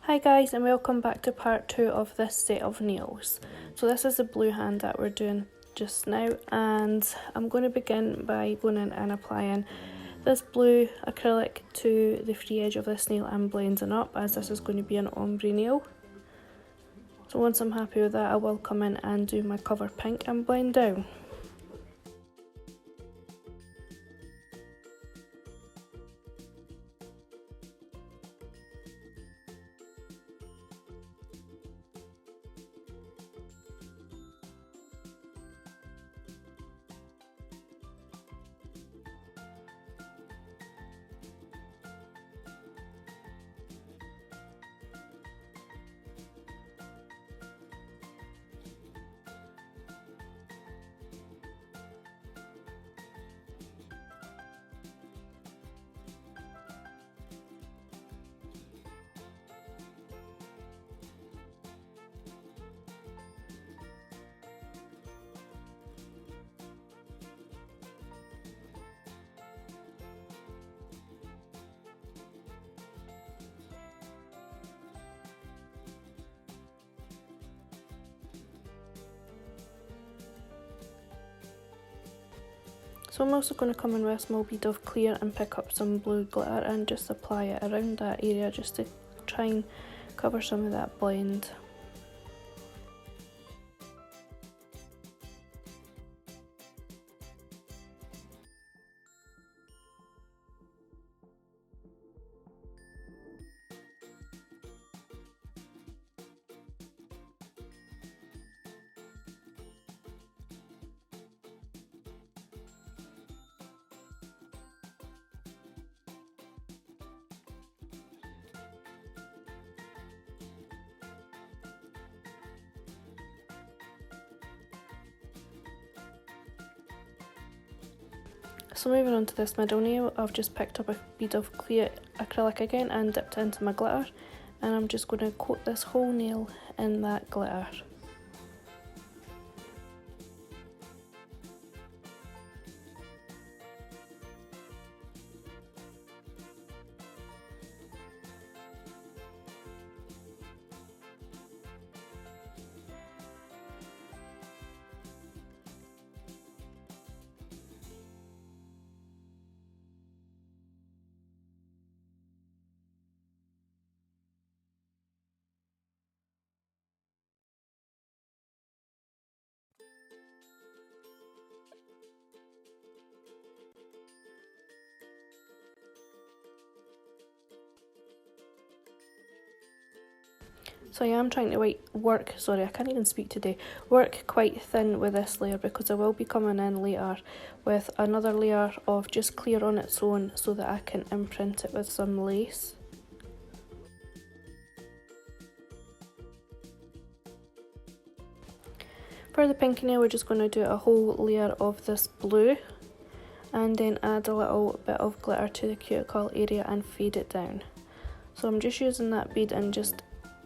Hi guys, and welcome back to part 2 of this set of nails. So this is the blue hand that we're doing just now, and I'm going to begin by going in and applying this blue acrylic to the free edge of this nail and blending up, as this is going to be an ombre nail. So once I'm happy with that, I will come in and do my cover pink and blend down. So I'm also going to come in with a small bead of clear and pick up some blue glitter and just apply it around that area just to try and cover some of that blend. So moving on to this middle nail, I've just picked up a bead of clear acrylic again and dipped it into my glitter, and I'm just going to coat this whole nail in that glitter. So I am trying to work quite thin with this layer, because I will be coming in later with another layer of just clear on its own so that I can imprint it with some lace. For the pinky nail, we're just going to do a whole layer of this blue and then add a little bit of glitter to the cuticle area and fade it down. So I'm just using that bead and just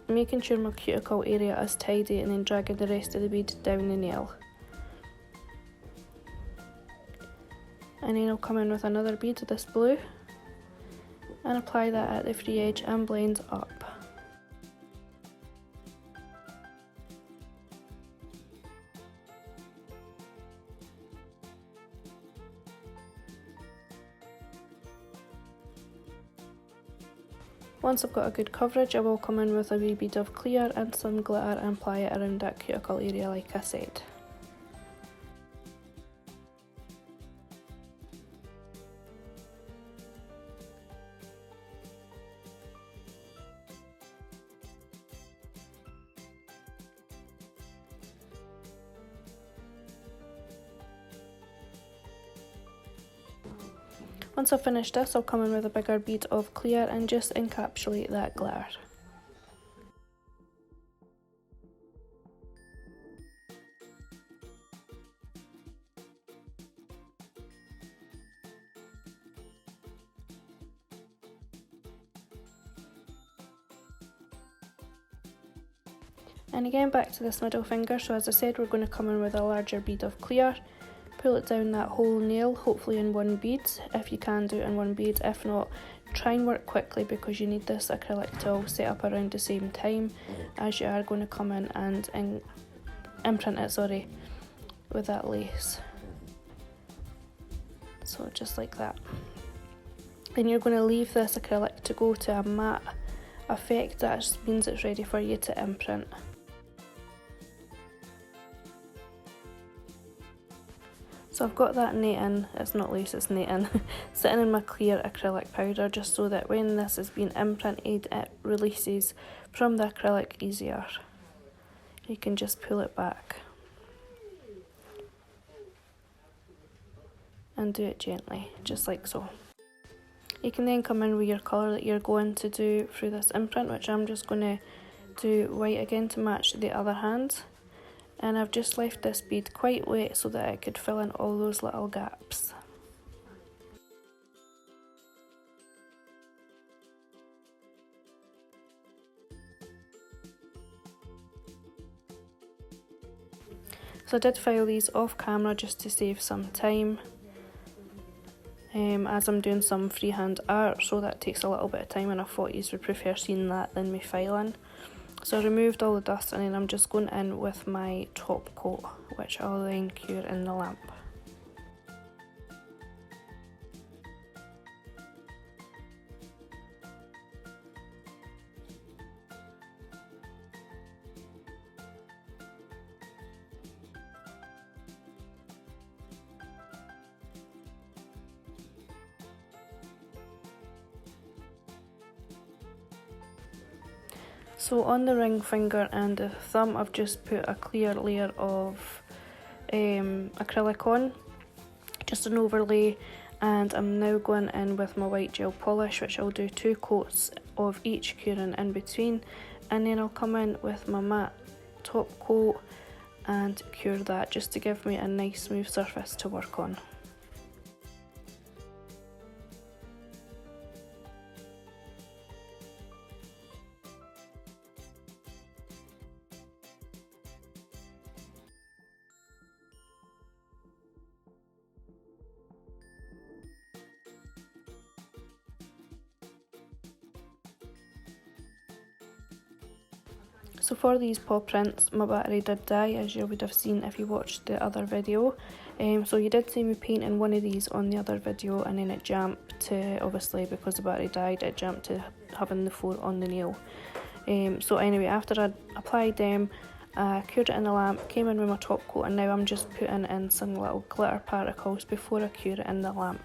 making sure my cuticle area is tidy, and then dragging the rest of the bead down the nail. And then I'll come in with another bead of this blue and apply that at the free edge and blend up. Once I've got a good coverage, I will come in with a wee bead of clear and some glitter and apply it around that cuticle area like I said. Once I've finished this, I'll come in with a bigger bead of clear and just encapsulate that glitter. And again, back to this middle finger, so as I said, we're going to come in with a larger bead of clear, pull it down that whole nail, hopefully in one bead. If you can, do it in one bead. If not, try and work quickly because you need this acrylic to all set up around the same time as you are going to come in and imprint it, with that lace. So just like that. Then you're going to leave this acrylic to go to a matte effect. That just means it's ready for you to imprint. So I've got that netting, it's not lace, it's netting, sitting in my clear acrylic powder, just so that when this is being imprinted, it releases from the acrylic easier. You can just pull it back and do it gently, just like so. You can then come in with your colour that you're going to do through this imprint, which I'm just going to do white again to match the other hand. And I've just left this bead quite wet so that it could fill in all those little gaps. So I did file these off camera just to save some time, as I'm doing some freehand art, so that takes a little bit of time, and I thought you would prefer seeing that than me filing. So I removed all the dust, and then I'm just going in with my top coat, which I'll then cure in the lamp. So on the ring finger and the thumb, I've just put a clear layer of acrylic on, just an overlay, and I'm now going in with my white gel polish, which I'll do 2 coats of each curing in between, and then I'll come in with my matte top coat and cure that, just to give me a nice smooth surface to work on. So for these paw prints, my battery did die, as you would have seen if you watched the other video. So you did see me painting one of these on the other video, and then it jumped to, obviously because the battery died, it jumped to having the 4 on the nail. So anyway, after I'd applied them, cured it in the lamp, came in with my top coat, and now I'm just putting in some little glitter particles before I cure it in the lamp.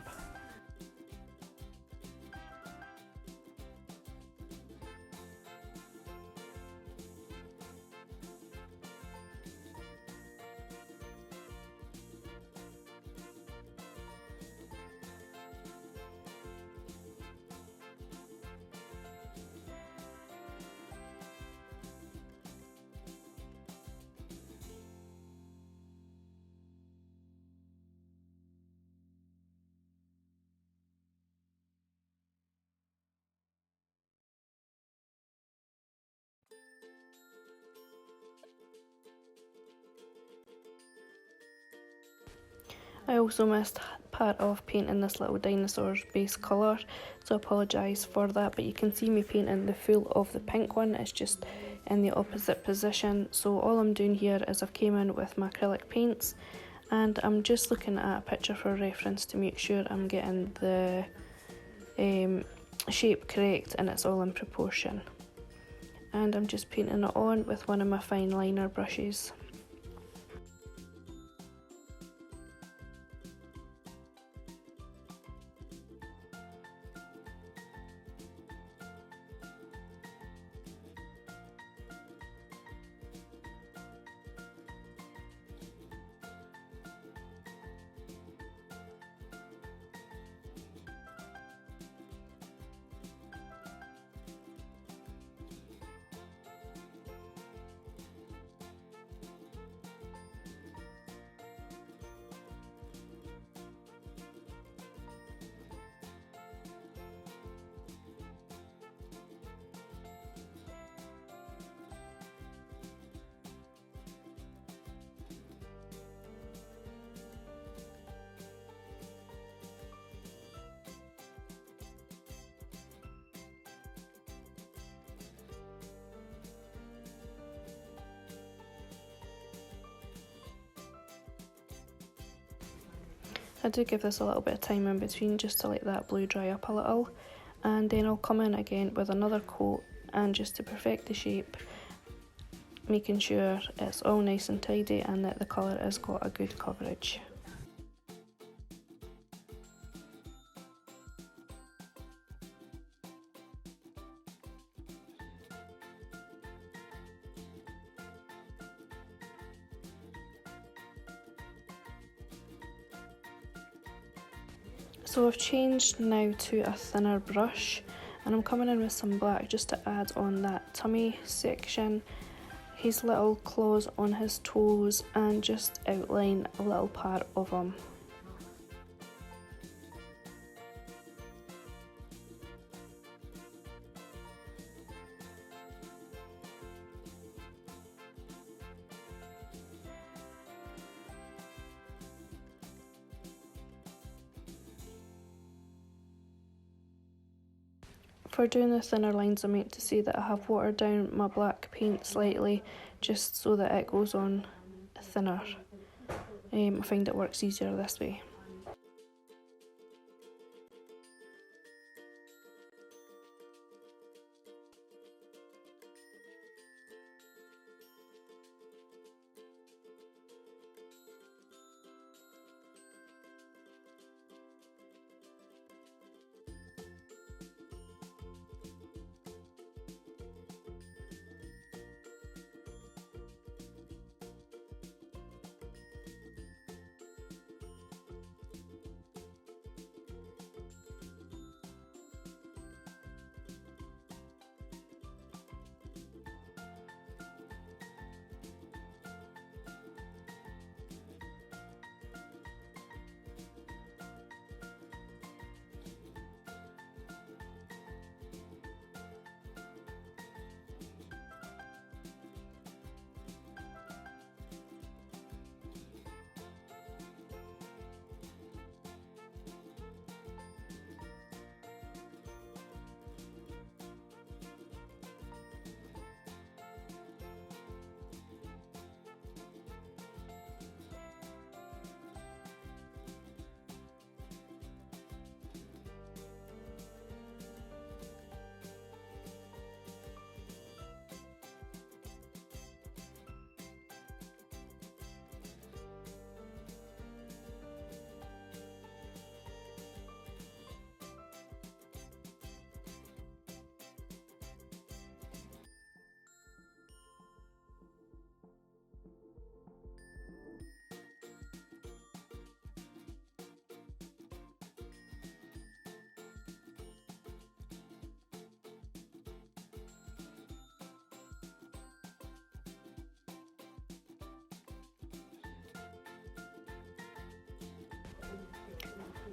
I also missed part of painting this little dinosaur's base colour, so I apologise for that, but you can see me painting the full of the pink one. It's just in the opposite position. So all I'm doing here is I've came in with my acrylic paints, and I'm just looking at a picture for reference to make sure I'm getting the shape correct and it's all in proportion. And I'm just painting it on with one of my fine liner brushes. I do give this a little bit of time in between just to let that blue dry up a little, and then I'll come in again with another coat, and just to perfect the shape, making sure it's all nice and tidy and that the colour has got a good coverage. So I've changed now to a thinner brush, and I'm coming in with some black just to add on that tummy section, his little claws on his toes, and just outline a little part of him. For doing the thinner lines, I meant to say that I have watered down my black paint slightly just so that it goes on thinner. I find it works easier this way.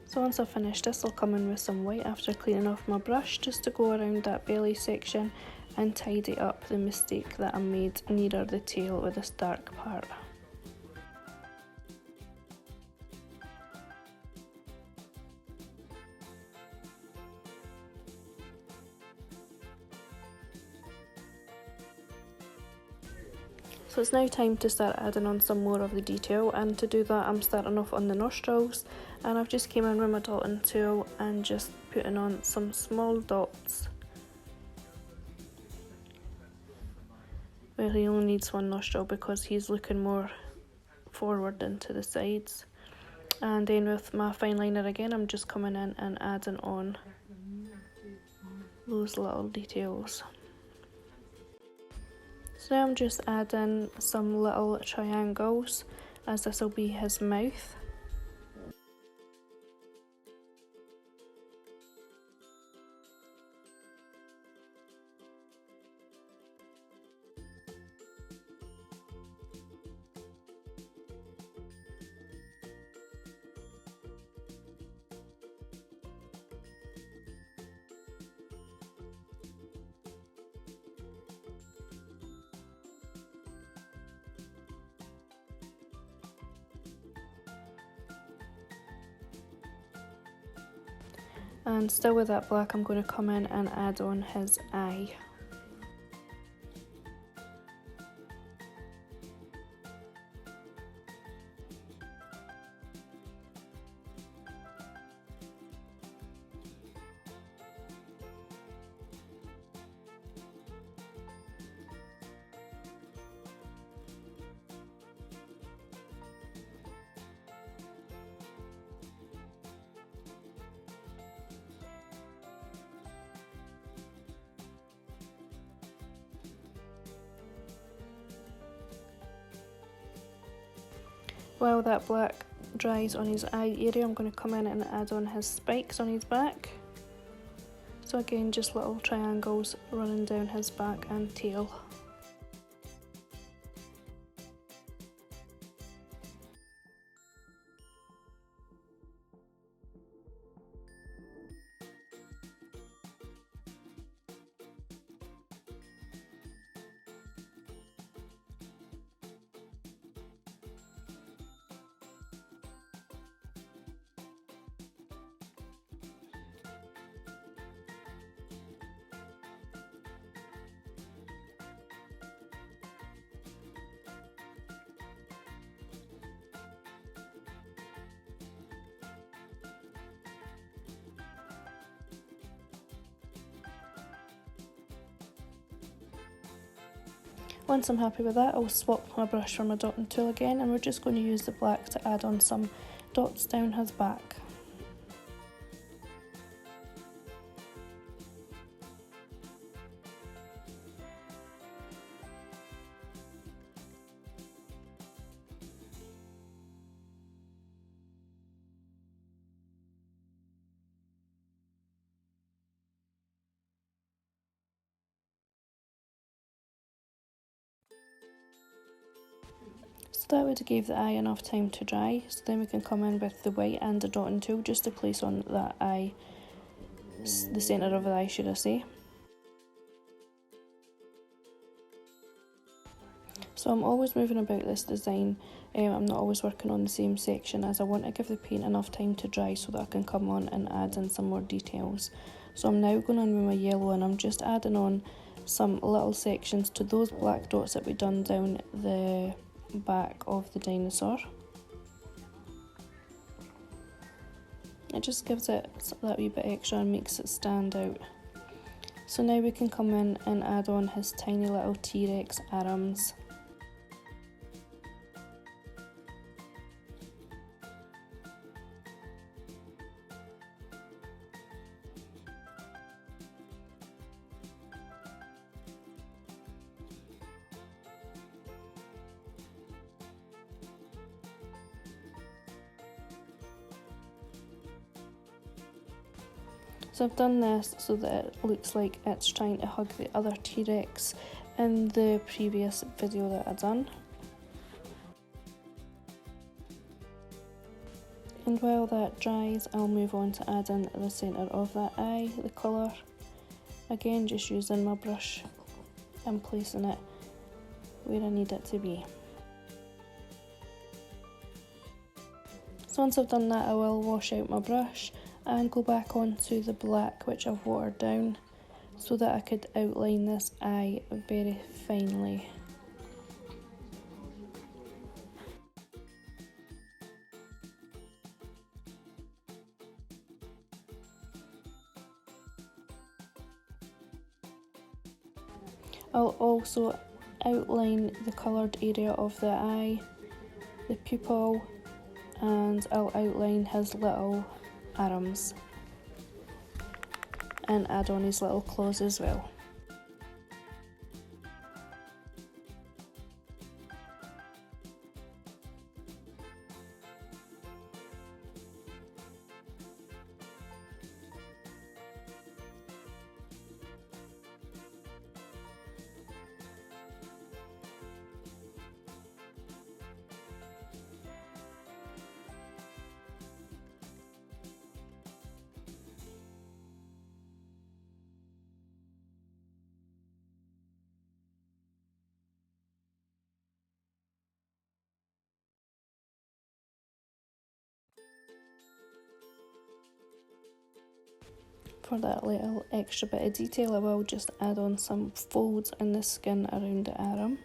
So once I've finished this, I'll come in with some white after cleaning off my brush just to go around that belly section and tidy up the mistake that I made nearer the tail with this dark part. So it's now time to start adding on some more of the detail, and to do that I'm starting off on the nostrils, and I've just came in with my dotting tool and just putting on some small dots. Well, he only needs one nostril because he's looking more forward than to the sides. And then with my fine liner again, I'm just coming in and adding on those little details. So now I'm just adding some little triangles, as this will be his mouth. And still with that black, I'm going to come in and add on his eye. While that black dries on his eye area, I'm going to come in and add on his spikes on his back. So again, just little triangles running down his back and tail. Once I'm happy with that, I'll swap my brush for my dotting tool again, and we're just going to use the black to add on some dots down his back. So that would give the eye enough time to dry, so then we can come in with the white and the dotting tool just to place on that eye, the centre of the eye should I say. So I'm always moving about this design, I'm not always working on the same section, as I want to give the paint enough time to dry so that I can come on and add in some more details. So I'm now going on with my yellow, and I'm just adding on some little sections to those black dots that we done down the back of the dinosaur. It just gives it that wee bit extra and makes it stand out. So now we can come in and add on his tiny little T-Rex arms. So I've done this so that it looks like it's trying to hug the other T-Rex in the previous video that I've done. And while that dries, I'll move on to add in the centre of that eye, the colour. Again, just using my brush and placing it where I need it to be. So once I've done that, I will wash out my brush and go back onto the black, which I've watered down so that I could outline this eye very finely. I'll also outline the coloured area of the eye, the pupil, and I'll outline his little arms and add on his little claws as well. For that little extra bit of detail, I will just add on some folds in the skin around the arm.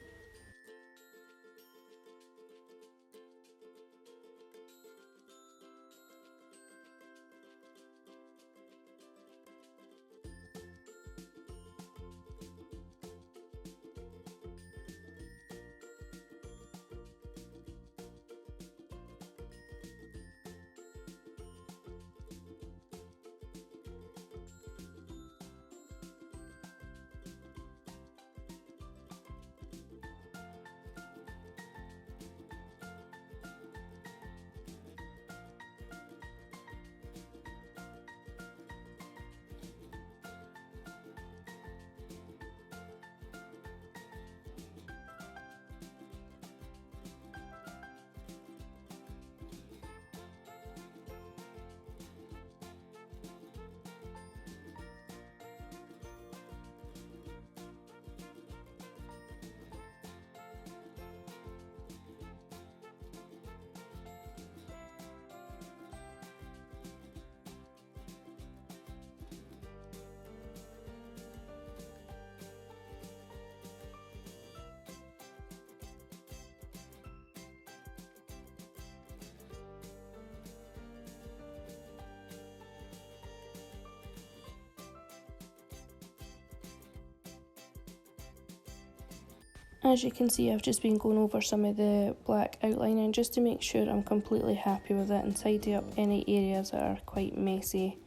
As you can see, I've just been going over some of the black outlining just to make sure I'm completely happy with it and tidy up any areas that are quite messy.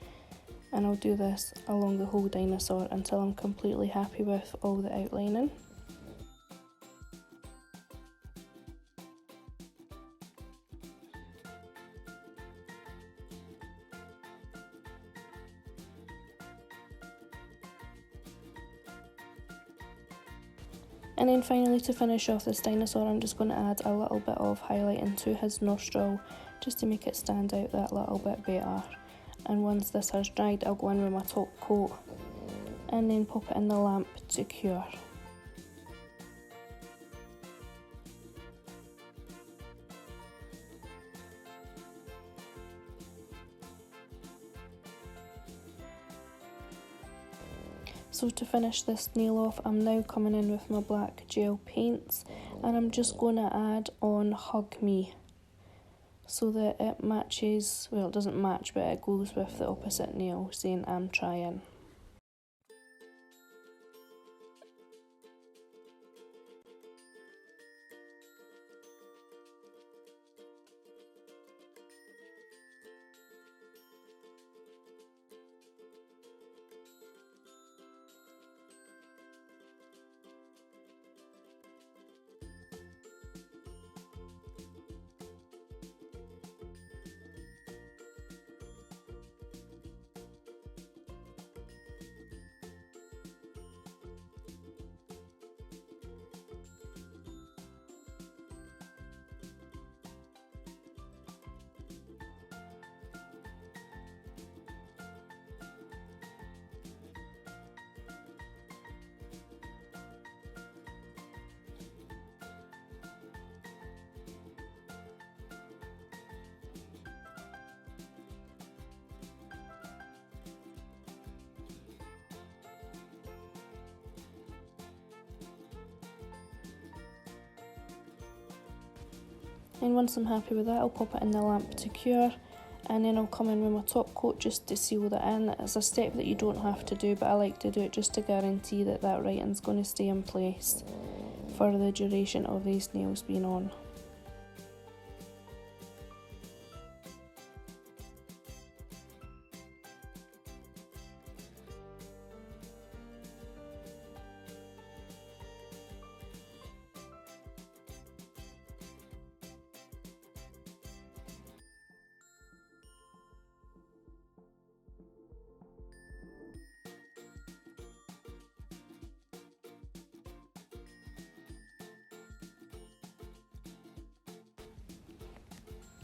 And I'll do this along the whole dinosaur until I'm completely happy with all the outlining. And then finally, to finish off this dinosaur, I'm just going to add a little bit of highlighting to his nostril just to make it stand out that little bit better. And once this has dried, I'll go in with my top coat and then pop it in the lamp to cure. So to finish this nail off, I'm now coming in with my black gel paints and I'm just going to add on Hug Me so that it matches, well, it doesn't match, but it goes with the opposite nail saying I'm trying. And once I'm happy with that, I'll pop it in the lamp to cure, and then I'll come in with my top coat just to seal that in. It's a step that you don't have to do, but I like to do it just to guarantee that that writing's going to stay in place for the duration of these nails being on.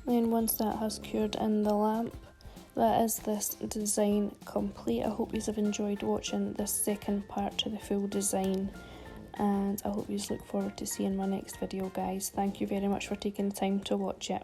And once that has cured in the lamp, that is this design complete. I hope you have enjoyed watching this second part to the full design, and I hope you look forward to seeing my next video, guys. Thank you very much for taking the time to watch it.